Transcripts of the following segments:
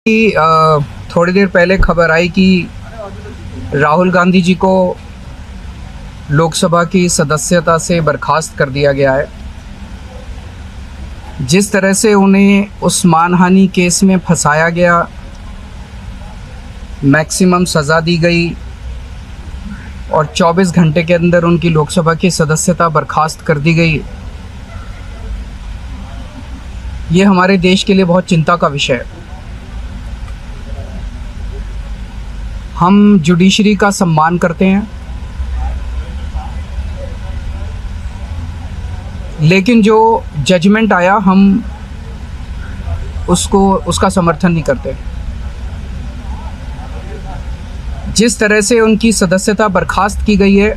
थोड़ी देर पहले खबर आई कि राहुल गांधी जी को लोकसभा की सदस्यता से बर्खास्त कर दिया गया है। जिस तरह से उन्हें उस मानहानि केस में फंसाया गया, मैक्सिमम सज़ा दी गई और 24 घंटे के अंदर उनकी लोकसभा की सदस्यता बर्खास्त कर दी गई, ये हमारे देश के लिए बहुत चिंता का विषय है। हम जुडिशरी का सम्मान करते हैं, लेकिन जो जजमेंट आया हम उसका समर्थन नहीं करते। जिस तरह से उनकी सदस्यता बर्खास्त की गई है,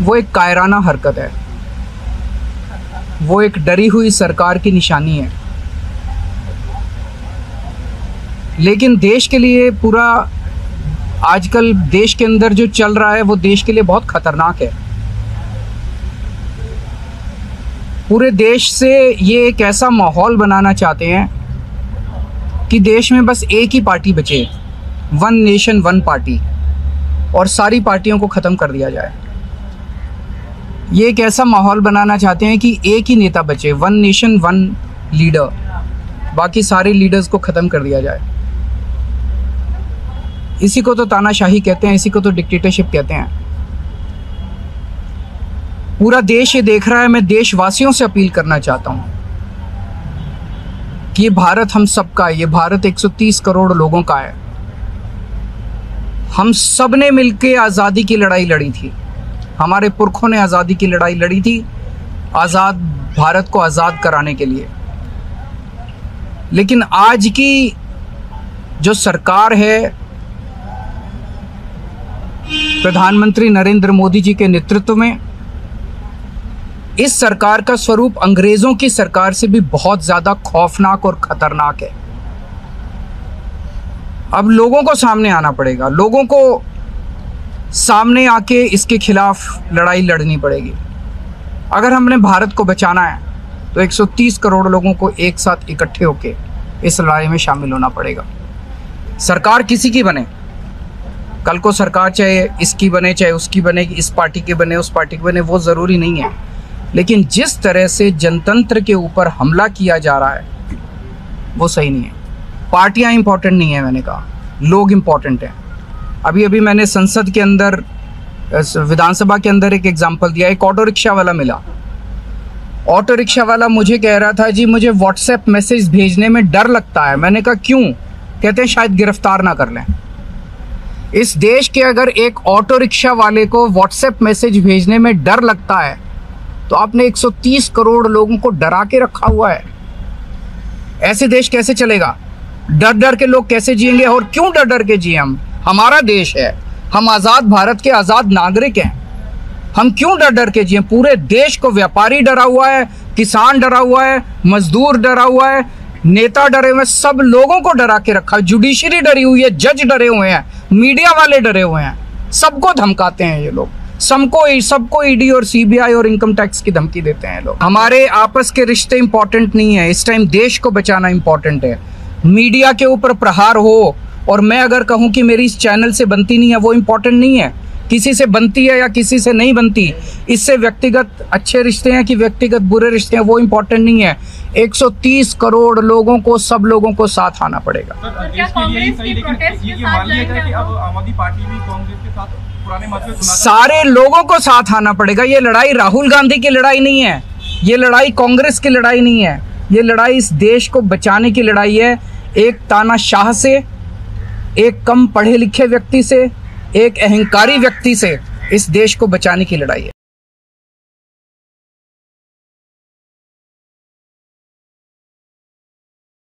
वो एक कायराना हरकत है, वो एक डरी हुई सरकार की निशानी है। लेकिन देश के लिए पूरा आजकल देश के अंदर जो चल रहा है वो देश के लिए बहुत खतरनाक है। पूरे देश से ये एक ऐसा माहौल बनाना चाहते हैं कि देश में बस एक ही पार्टी बचे, वन नेशन वन पार्टी, और सारी पार्टियों को ख़त्म कर दिया जाए। ये एक ऐसा माहौल बनाना चाहते हैं कि एक ही नेता बचे, वन नेशन वन लीडर, बाकी सारे लीडर्स को ख़त्म कर दिया जाए। इसी को तो तानाशाही कहते हैं, इसी को तो डिक्टेटरशिप कहते हैं। पूरा देश ये देख रहा है। मैं देशवासियों से अपील करना चाहता हूँ कि ये भारत हम सबका है, ये भारत 130 करोड़ लोगों का है। हम सब ने मिलकर आज़ादी की लड़ाई लड़ी थी, हमारे पुरखों ने आज़ादी की लड़ाई लड़ी थी, आज़ाद भारत को आज़ाद कराने के लिए। लेकिन आज की जो सरकार है, प्रधानमंत्री नरेंद्र मोदी जी के नेतृत्व में, इस सरकार का स्वरूप अंग्रेजों की सरकार से भी बहुत ज़्यादा खौफनाक और ख़तरनाक है। अब लोगों को सामने आना पड़ेगा, लोगों को सामने आके इसके खिलाफ लड़ाई लड़नी पड़ेगी। अगर हमने भारत को बचाना है तो 130 करोड़ लोगों को एक साथ इकट्ठे होके इस लड़ाई में शामिल होना पड़ेगा। सरकार किसी की बने, कल को सरकार चाहे इसकी बने चाहे उसकी बने, इस पार्टी की बने उस पार्टी की बने, वो ज़रूरी नहीं है। लेकिन जिस तरह से जनतंत्र के ऊपर हमला किया जा रहा है वो सही नहीं है। पार्टियां इंपॉर्टेंट नहीं है, मैंने कहा लोग इंपॉर्टेंट हैं। अभी अभी मैंने संसद के अंदर, विधानसभा के अंदर एक एग्जाम्पल दिया। एक ऑटो रिक्शा वाला मिला, ऑटो रिक्शा वाला मुझे कह रहा था जी मुझे व्हाट्सएप मैसेज भेजने में डर लगता है। मैंने कहा क्यों? कहते हैं शायद गिरफ्तार ना कर लें। इस देश के अगर एक ऑटो रिक्शा वाले को व्हाट्सएप मैसेज भेजने में डर लगता है तो आपने 130 करोड़ लोगों को डरा के रखा हुआ है। ऐसे देश कैसे चलेगा? डर डर के लोग कैसे जिएंगे? और क्यों डर डर के जिए? हमारा देश है, हम आज़ाद भारत के आज़ाद नागरिक हैं, हम क्यों डर डर के जिए? पूरे देश को व्यापारी डरा हुआ है, किसान डरा हुआ है, मजदूर डरा हुआ है, नेता डरे हुए हैं, सब लोगों को डरा के रखा है। जुडिशरी डरी हुई है, जज डरे हुए हैं, मीडिया वाले डरे हुए हैं, सबको धमकाते हैं ये लोग, सबको ईडी और सीबीआई और इनकम टैक्स की धमकी देते हैं लोग। हमारे आपस के रिश्ते इंपॉर्टेंट नहीं है, इस टाइम देश को बचाना इंपॉर्टेंट है। मीडिया के ऊपर प्रहार हो और मैं अगर कहूँ कि मेरी इस चैनल से बनती नहीं है, वो इंपॉर्टेंट नहीं है। किसी से बनती है या किसी से नहीं बनती, इससे व्यक्तिगत अच्छे रिश्ते हैं कि व्यक्तिगत बुरे रिश्ते हैं, वो इंपॉर्टेंट नहीं है। 130 करोड़ लोगों को, सब लोगों को साथ आना पड़ेगा। सारे लोगों को साथ आना पड़ेगा। ये लड़ाई राहुल गांधी की लड़ाई नहीं है, ये लड़ाई कांग्रेस की लड़ाई नहीं है, ये लड़ाई इस देश को बचाने की लड़ाई है। एक तानाशाह से, एक कम पढ़े लिखे व्यक्ति से, एक अहंकारी व्यक्ति से इस देश को बचाने की लड़ाई है।